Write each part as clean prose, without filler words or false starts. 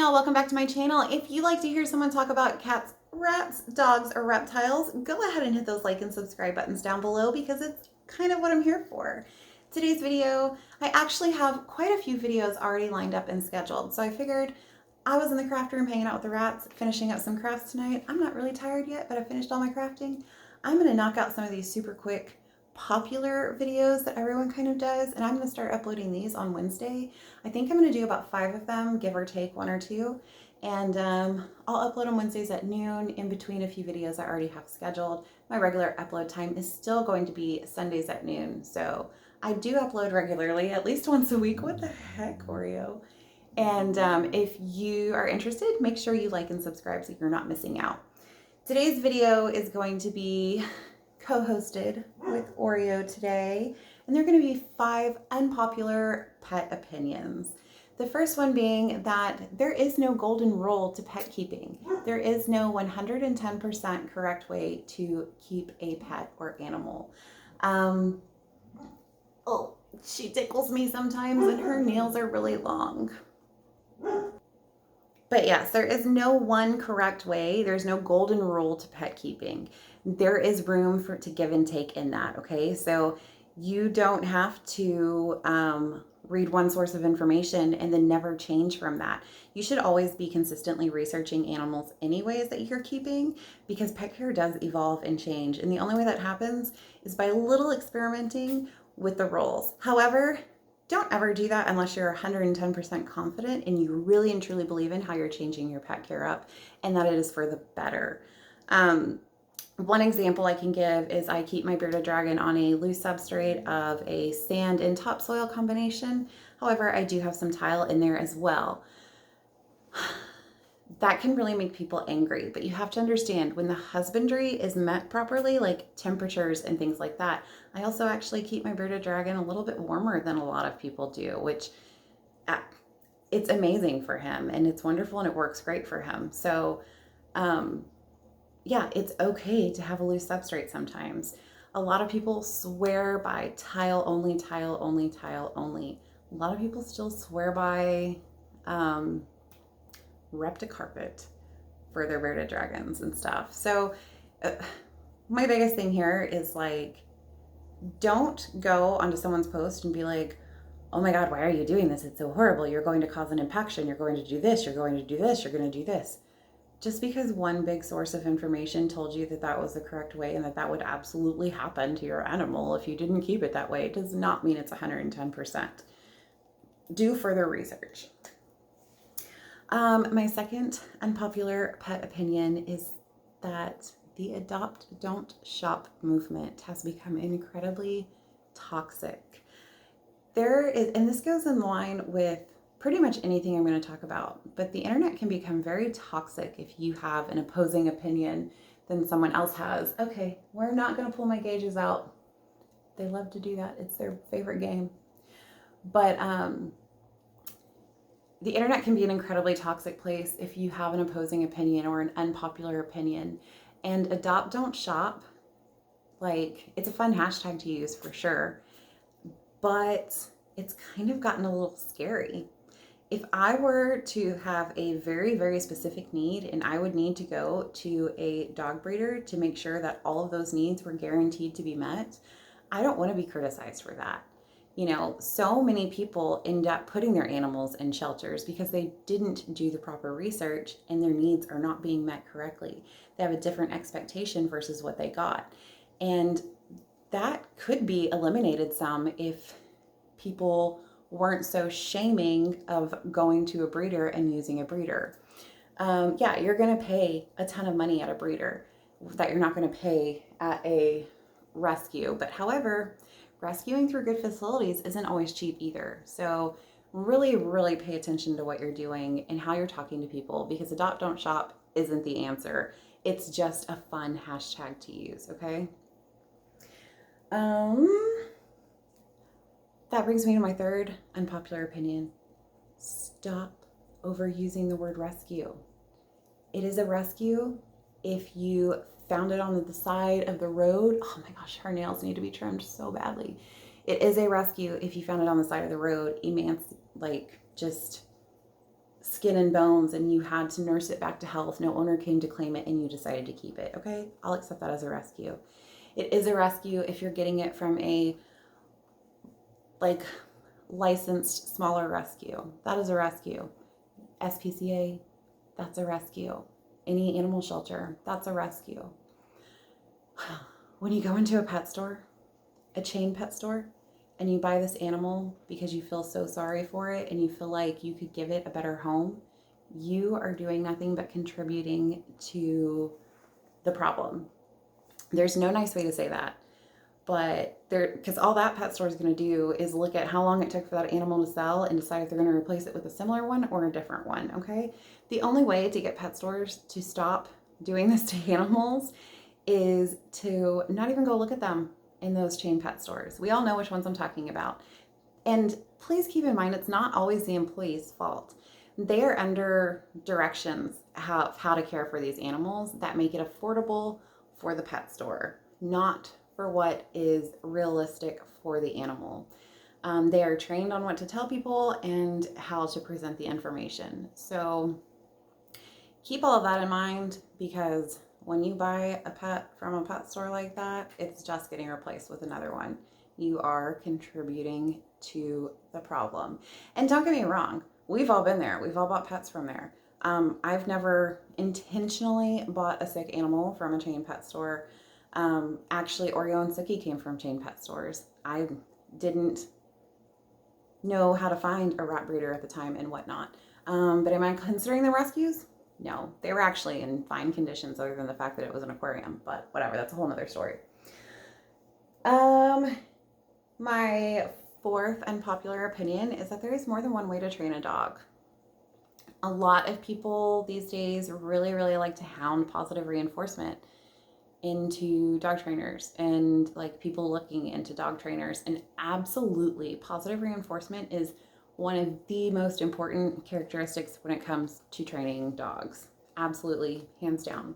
y'all, welcome back to my channel. If you like to hear someone talk about cats, rats, dogs, or reptiles, go ahead and hit those like and subscribe buttons down below because it's kind of what I'm here for. Today's video, I actually have quite a few videos already lined up and scheduled, so I figured I was in the craft room hanging out with the rats, finishing up some crafts tonight. I'm not really tired yet, but I finished all my crafting. I'm gonna knock out some of these super quick popular videos that everyone kind of does, and I'm going to start uploading these on Wednesday. I think I'm going to do about 5 of them, give or take 1 or 2, and I'll upload on Wednesdays at noon in between a few videos I already have scheduled. My regular upload time is still going to be Sundays at noon, so I do upload regularly, at least once a week. What the heck, Oreo? And if you are interested, make sure you like and subscribe so you're not missing out. Today's video is going to be co-hosted with Oreo today, and they're going to be 5 unpopular pet opinions. The first one being that there is no golden rule to pet keeping. There is no 110% correct way to keep a pet or animal. Oh, she tickles me sometimes and her nails are really long. But yes, there is no one correct way. There's no golden rule to pet keeping. There is room to give and take in that, okay? So you don't have to read one source of information and then never change from that. You should always be consistently researching animals anyways that you're keeping, because pet care does evolve and change. And the only way that happens is by a little experimenting with the rules. However, don't ever do that unless you're 110% confident and you really and truly believe in how you're changing your pet care up and that it is for the better. One example I can give is I keep my bearded dragon on a loose substrate of a sand and topsoil combination. However, I do have some tile in there as well. That can really make people angry, but you have to understand when the husbandry is met properly, like temperatures and things like that. I also actually keep my bearded dragon a little bit warmer than a lot of people do, which it's amazing for him and it's wonderful and it works great for him. So yeah, it's okay to have a loose substrate sometimes. A lot of people swear by tile only, tile only, tile only. A lot of people still swear by Repticarpet for their bearded dragons and stuff. So my biggest thing here is like, don't go onto someone's post and be like, oh my God, why are you doing this? It's so horrible. You're going to cause an impaction. You're going to do this. You're going to do this. You're going to do this. Just because one big source of information told you that that was the correct way and that that would absolutely happen to your animal if you didn't keep it that way, it does not mean it's 110%. Do further research. My second unpopular pet opinion is that the adopt, don't shop movement has become incredibly toxic. There is, and this goes in line with pretty much anything I'm going to talk about, but the internet can become very toxic if you have an opposing opinion than someone else has. Okay, we're not going to pull my gauges out. They love to do that. It's their favorite game. But the internet can be an incredibly toxic place if you have an opposing opinion or an unpopular opinion. And adopt, don't shop, like, it's a fun hashtag to use for sure, but it's kind of gotten a little scary. If I were to have a very, very specific need and I would need to go to a dog breeder to make sure that all of those needs were guaranteed to be met, I don't want to be criticized for that. You know, so many people end up putting their animals in shelters because they didn't do the proper research and their needs are not being met correctly. They have a different expectation versus what they got. And that could be eliminated some if people weren't so shaming of going to a breeder and using a breeder. Yeah, you're going to pay a ton of money at a breeder that you're not going to pay at a rescue. But however, rescuing through good facilities isn't always cheap either. So really, really pay attention to what you're doing and how you're talking to people, because adopt, don't shop isn't the answer. It's just a fun hashtag to use, okay? That brings me to my third unpopular opinion. Stop overusing the word rescue. It is a rescue if you found it on the side of the road. Oh my gosh, her nails need to be trimmed so badly. It is a rescue if you found it on the side of the road, just skin and bones and you had to nurse it back to health, no owner came to claim it, and you decided to keep it. Okay, I'll accept that as a rescue. It is a rescue if you're getting it from a like licensed smaller rescue. That is a rescue. SPCA, that's a rescue. Any animal shelter, that's a rescue. When you go into a pet store, a chain pet store, and you buy this animal because you feel so sorry for it and you feel like you could give it a better home, you are doing nothing but contributing to the problem. There's no nice way to say that, but because all that pet store is going to do is look at how long it took for that animal to sell and decide if they're going to replace it with a similar one or a different one, okay? The only way to get pet stores to stop doing this to animals is to not even go look at them in those chain pet stores. We all know which ones I'm talking about. And please keep in mind, it's not always the employee's fault. They are under directions how to care for these animals that make it affordable for the pet store, not for what is realistic for the animal. They are trained on what to tell people and how to present the information. So keep all of that in mind, because when you buy a pet from a pet store like that, it's just getting replaced with another one. You are contributing to the problem. And don't get me wrong, we've all been there. We've all bought pets from there. I've never intentionally bought a sick animal from a chain pet store. Actually, Oreo and Sookie came from chain pet stores. I didn't know how to find a rat breeder at the time and whatnot. But am I considering them rescues? No, they were actually in fine conditions other than the fact that it was an aquarium, but whatever, that's a whole nother story. My fourth unpopular opinion is that there is more than one way to train a dog. A lot of people these days really, really like to hound positive reinforcement into dog trainers and like people looking into dog trainers. And absolutely, positive reinforcement is one of the most important characteristics when it comes to training dogs. Absolutely, hands down.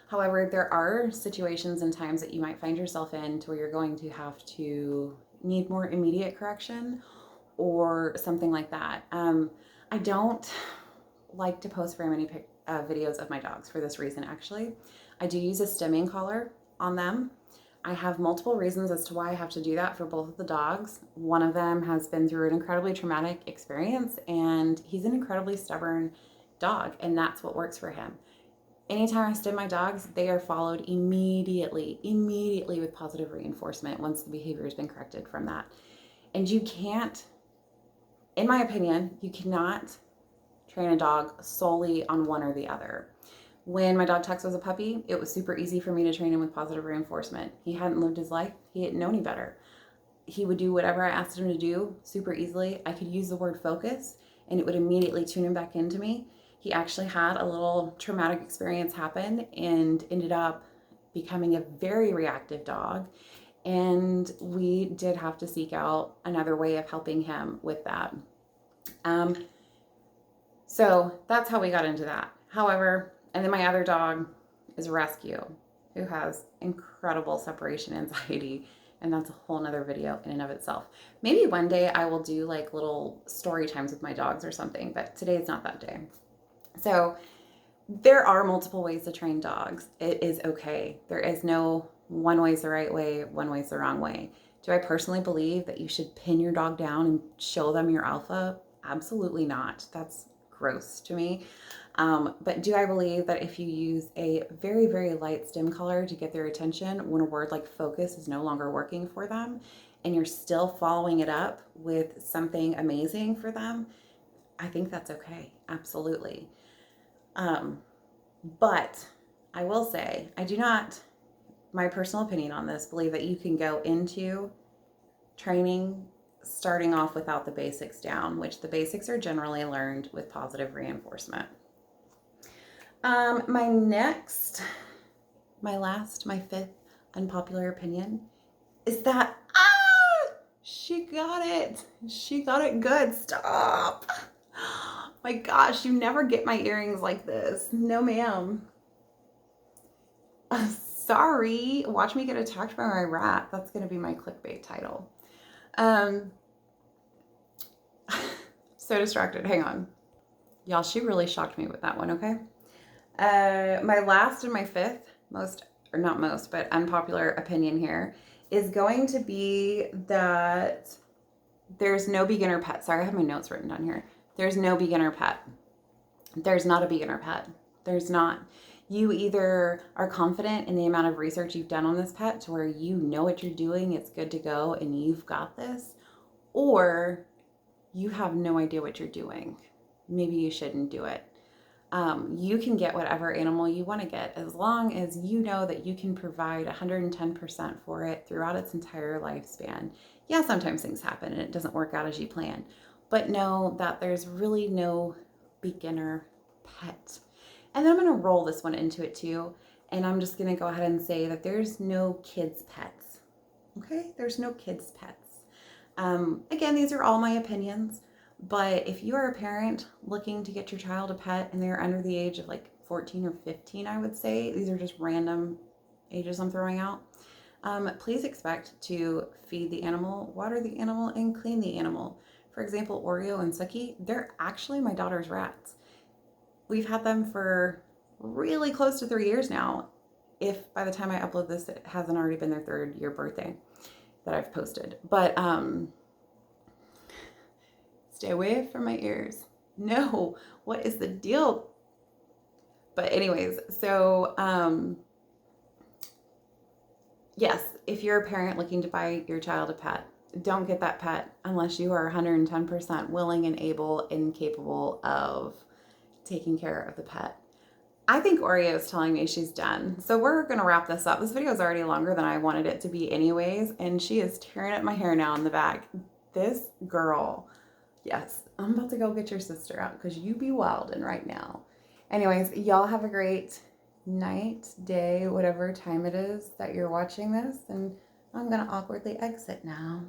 However, there are situations and times that you might find yourself in to where you're going to have to need more immediate correction or something like that. I don't like to post very many videos of my dogs for this reason, actually. I do use a stimming collar on them. I have multiple reasons as to why I have to do that for both of the dogs. One of them has been through an incredibly traumatic experience, and he's an incredibly stubborn dog, and that's what works for him. Anytime I stim my dogs, they are followed immediately with positive reinforcement once the behavior has been corrected from that. And you can't, in my opinion, you cannot train a dog solely on one or the other. When my dog Tex was a puppy, it was super easy for me to train him with positive reinforcement. He hadn't lived his life. He didn't know any better. He would do whatever I asked him to do super easily. I could use the word focus and it would immediately tune him back into me. He actually had a little traumatic experience happen and ended up becoming a very reactive dog. And we did have to seek out another way of helping him with that. So that's how we got into that. However, and then my other dog is a rescue who has incredible separation anxiety. And that's a whole nother video in and of itself. Maybe one day I will do like little story times with my dogs or something, but today is not that day. So there are multiple ways to train dogs. It is okay. There is no one way is the right way, one way is the wrong way. Do I personally believe that you should pin your dog down and show them your alpha? Absolutely not. That's gross to me. But do I believe that if you use a very, very light stim color to get their attention when a word like focus is no longer working for them and you're still following it up with something amazing for them, I think that's okay. Absolutely. But I will say, I do not, my personal opinion on this, believe that you can go into training starting off without the basics down, which the basics are generally learned with positive reinforcement. My fifth unpopular opinion is that, she got it. She got it good. Stop. My gosh, you never get my earrings like this. No, ma'am. Sorry. Watch me get attacked by my rat. That's going to be my clickbait title. So distracted. Hang on. Y'all, she really shocked me with that one, okay? My last and my fifth most, or not most, but unpopular opinion here is going to be that there's no beginner pet. Sorry, I have my notes written down here. There's no beginner pet. There's not a beginner pet. There's not. You either are confident in the amount of research you've done on this pet to where you know what you're doing, it's good to go, and you've got this, or you have no idea what you're doing. Maybe you shouldn't do it. You can get whatever animal you want to get as long as you know that you can provide 110% for it throughout its entire lifespan. Yeah, sometimes things happen and it doesn't work out as you plan, but know that there's really no beginner pet. And then I'm going to roll this one into it too. And I'm just going to go ahead and say that there's no kids' pets. Okay? There's no kids' pets. Again, these are all my opinions. But if you are a parent looking to get your child a pet and they're under the age of like 14 or 15, I would say, these are just random ages I'm throwing out, please expect to feed the animal, water the animal, and clean the animal. For example, Oreo and Suki, they're actually my daughter's rats. We've had them for really close to 3 years now. If by the time I upload this, it hasn't already been their 3rd year birthday that I've posted. But stay away from my ears. No, what is the deal? But anyways, so yes, if you're a parent looking to buy your child a pet, don't get that pet unless you are 110% willing and able and capable of taking care of the pet. I think Oreo is telling me she's done. So we're going to wrap this up. This video is already longer than I wanted it to be anyways, and she is tearing up my hair now in the back. This girl. Yes, I'm about to go get your sister out because you be wildin' right now. Anyways, y'all have a great night, day, whatever time it is that you're watching this. And I'm going to awkwardly exit now.